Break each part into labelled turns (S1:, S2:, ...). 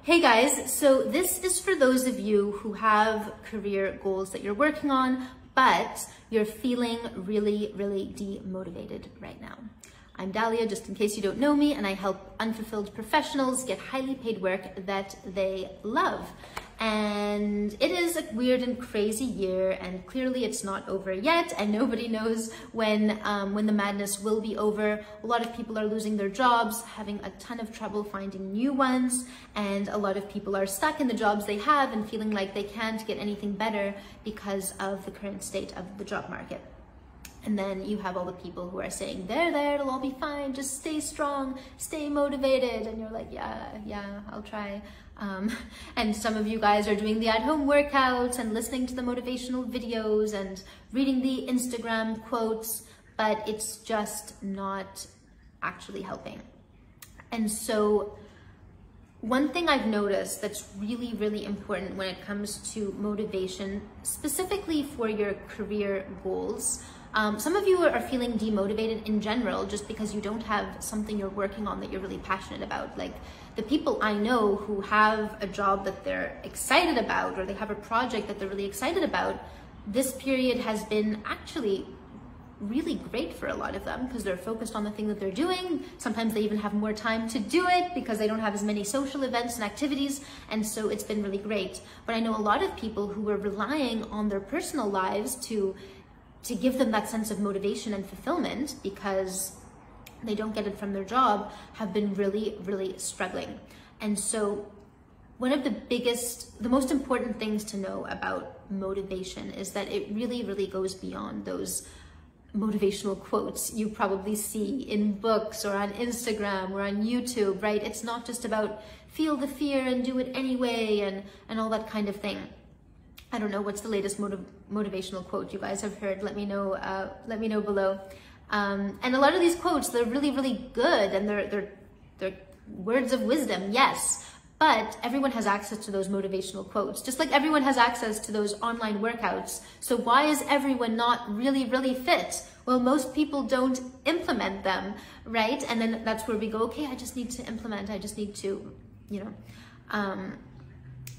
S1: Hey guys, so this is for those of you who have career goals that you're working on, but you're feeling really demotivated right now. I'm Dahlia, just in case you don't know me, and I help unfulfilled professionals get highly paid work that they love. And it is a weird and crazy year, and clearly it's not over yet, and nobody knows when the madness will be over. A lot of people are losing their jobs, having a ton of trouble finding new ones, and a lot of people are stuck in the jobs they have and feeling like they can't get anything better because of the current state of the job market. And then you have all the people who are saying, there, it'll all be fine, just stay strong, stay motivated. And you're like, yeah, I'll try. And some of you guys are doing the at-home workouts and listening to the motivational videos and reading the Instagram quotes, but it's just not actually helping. And so one thing I've noticed that's really important when it comes to motivation, specifically for your career goals, some of you are feeling demotivated in general just because you don't have something you're working on that you're really passionate about. Like the people I know who have a job that they're excited about, or they have a project that they're really excited about, this period has been actually really great for a lot of them because they're focused on the thing that they're doing. Sometimes they even have more time to do it because they don't have as many social events and activities, and so it's been really great. But I know a lot of people who were relying on their personal lives to give them that sense of motivation and fulfillment because they don't get it from their job, have been really struggling. And so one of the most important things to know about motivation is that it really goes beyond those motivational quotes you probably see in books or on Instagram or on YouTube, right? It's not just about feel the fear and do it anyway and all that kind of thing. I don't know what's the latest motivational quote you guys have heard. Let me know below. And a lot of these quotes, they're really good, and they're words of wisdom, yes. But everyone has access to those motivational quotes, just like everyone has access to those online workouts. So why is everyone not really fit? Well, most people don't implement them, right? And then that's where we go, okay, I just need to implement, I just need to, and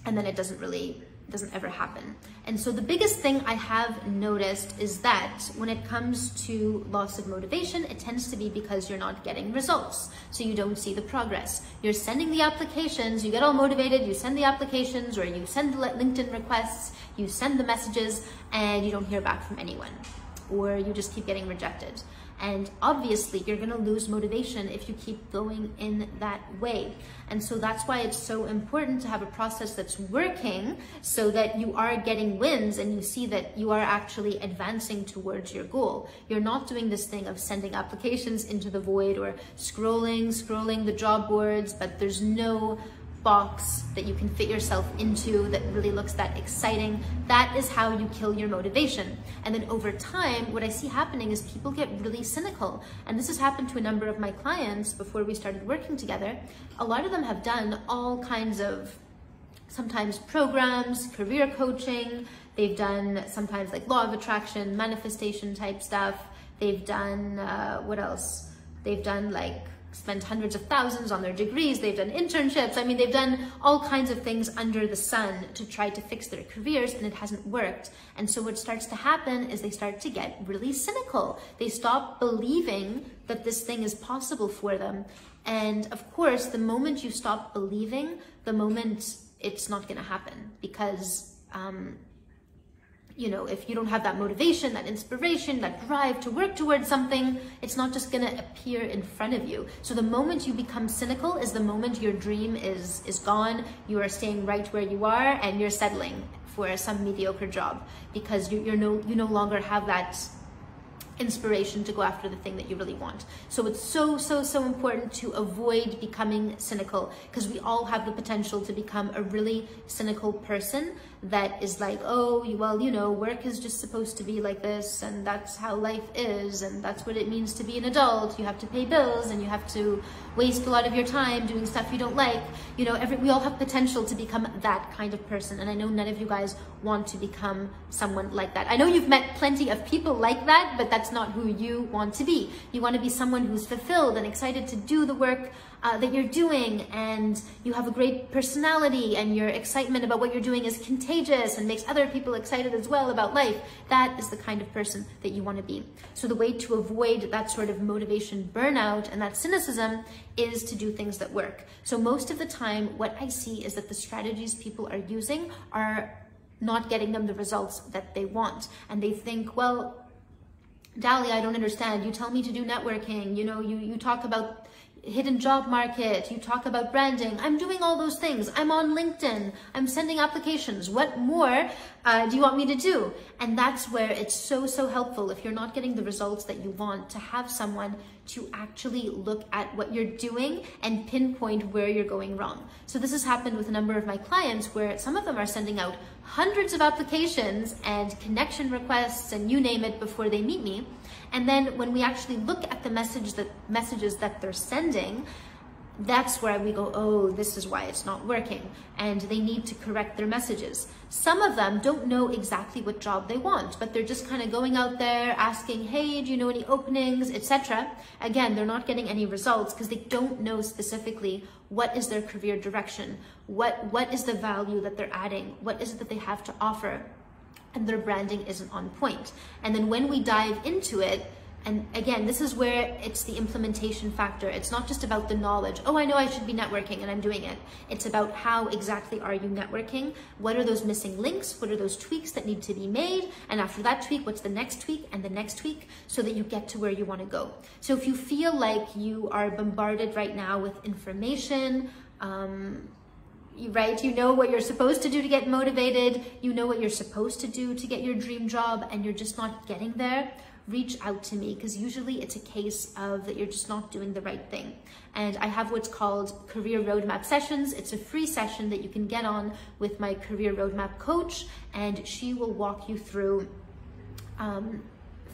S1: then it doesn't ever happen. And so the biggest thing I have noticed is that when it comes to loss of motivation, it tends to be because you're not getting results. So you don't see the progress. You're sending the applications, you get all motivated, you send the applications, or you send the LinkedIn requests, you send the messages, and you don't hear back from anyone, or you just keep getting rejected. And obviously you're gonna lose motivation if you keep going in that way. And so that's why it's so important to have a process that's working so that you are getting wins and you see that you are actually advancing towards your goal. You're not doing this thing of sending applications into the void or scrolling the job boards, but there's no box that you can fit yourself into that really looks that exciting. That is how you kill your motivation. And then over time, what I see happening is people get really cynical. And this has happened to a number of my clients before we started working together. A lot of them have done all kinds of, sometimes programs, career coaching. They've done sometimes like law of attraction, manifestation type stuff. They've done, what else? They've done like spent hundreds of thousands on their degrees, they've done internships. I mean, they've done all kinds of things under the sun to try to fix their careers, and it hasn't worked. And so what starts to happen is they start to get really cynical. They stop believing that this thing is possible for them. And of course, the moment you stop believing, the moment it's not gonna happen, because if you don't have that motivation, that inspiration, that drive to work towards something, it's not just gonna appear in front of you. So the moment you become cynical is the moment your dream is gone, you are staying right where you are, and you're settling for some mediocre job because you no longer have that inspiration to go after the thing that you really want. So it's so important to avoid becoming cynical, because we all have the potential to become a really cynical person that is like, oh, well, work is just supposed to be like this, and that's how life is, and that's what it means to be an adult. You have to pay bills, and you have to waste a lot of your time doing stuff you don't like. We all have potential to become that kind of person, and I know none of you guys want to become someone like that. I know you've met plenty of people like that, but that's that's not who you want to be. You want to be someone who's fulfilled and excited to do the work that you're doing, and you have a great personality, and your excitement about what you're doing is contagious and makes other people excited as well about life. That is the kind of person that you want to be. So the way to avoid that sort of motivation burnout and that cynicism is to do things that work. So most of the time, what I see is that the strategies people are using are not getting them the results that they want. And they think, well, Dali, I don't understand. You tell me to do networking. You know, you talk about hidden job market, you talk about branding. I'm doing all those things. I'm on LinkedIn. I'm sending applications. What more do you want me to do? And that's where it's so helpful, if you're not getting the results that you want, to have someone to actually look at what you're doing and pinpoint where you're going wrong. So this has happened with a number of my clients, where some of them are sending out hundreds of applications and connection requests and you name it before they meet me. And then when we actually look at the messages that they're sending, that's where we go, oh, this is why it's not working. And they need to correct their messages. Some of them don't know exactly what job they want, but they're just kind of going out there asking, hey, do you know any openings, etc. Again, they're not getting any results because they don't know specifically what is their career direction, what is the value that they're adding, what is it that they have to offer, and their branding isn't on point. And then when we dive into it, and again, this is where it's the implementation factor. It's not just about the knowledge. Oh, I know I should be networking and I'm doing it. It's about how exactly are you networking? What are those missing links? What are those tweaks that need to be made? And after that tweak, what's the next tweak and the next tweak, so that you get to where you want to go. So if you feel like you are bombarded right now with information, right? You know what you're supposed to do to get motivated. You know what you're supposed to do to get your dream job, and you're just not getting there. Reach out to me, because usually it's a case of that you're just not doing the right thing. And I have what's called career roadmap sessions. It's a free session that you can get on with my career roadmap coach, and she will walk you through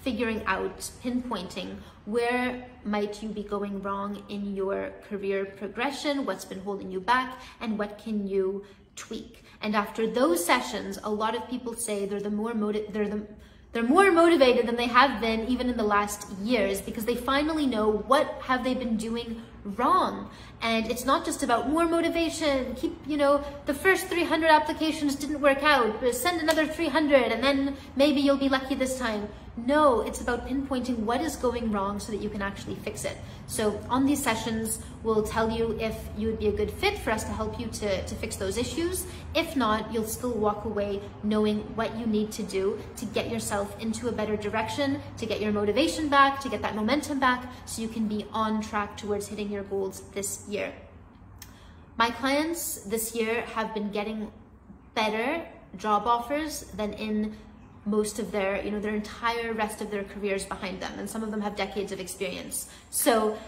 S1: figuring out, pinpointing where might you be going wrong in your career progression, what's been holding you back, and what can you tweak. And after those sessions, a lot of people say they're more motivated than they have been even in the last years, because they finally know what have they been doing wrong. And it's not just about more motivation, keep, you know, the first 300 applications didn't work out, but send another 300 and then maybe you'll be lucky this time. No, it's about pinpointing what is going wrong so that you can actually fix it. So on these sessions, we'll tell you if you would be a good fit for us to help you to fix those issues. If not, you'll still walk away knowing what you need to do to get yourself into a better direction, to get your motivation back, to get that momentum back, so you can be on track towards hitting your goals this year. My clients this year have been getting better job offers than in most of their, their entire rest of their careers behind them. And some of them have decades of experience. So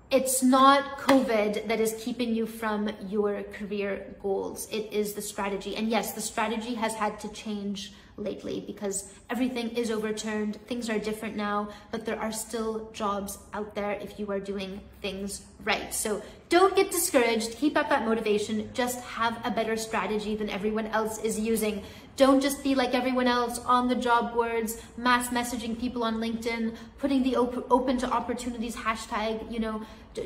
S1: it's not COVID that is keeping you from your career goals. It is the strategy. And yes, the strategy has had to change lately because everything is overturned. Things are different now, but there are still jobs out there if you are doing things right. So don't get discouraged. Keep up that motivation. Just have a better strategy than everyone else is using. Don't just be like everyone else on the job boards, mass messaging people on LinkedIn, putting the open to opportunities hashtag,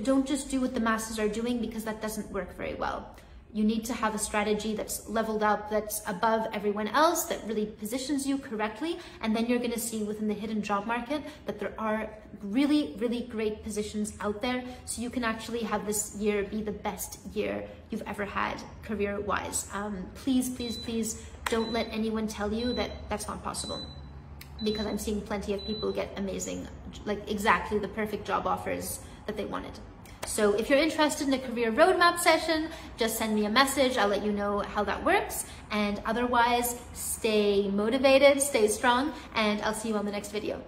S1: don't just do what the masses are doing, because that doesn't work very well. You need to have a strategy that's leveled up, that's above everyone else, that really positions you correctly. And then you're going to see within the hidden job market that there are really, really great positions out there. So you can actually have this year be the best year you've ever had career-wise. Please, please, please don't let anyone tell you that that's not possible, because I'm seeing plenty of people get amazing, like exactly the perfect job offers that they wanted. So if you're interested in a career roadmap session, just send me a message. I'll let you know how that works. And otherwise, stay motivated, stay strong, and I'll see you on the next video.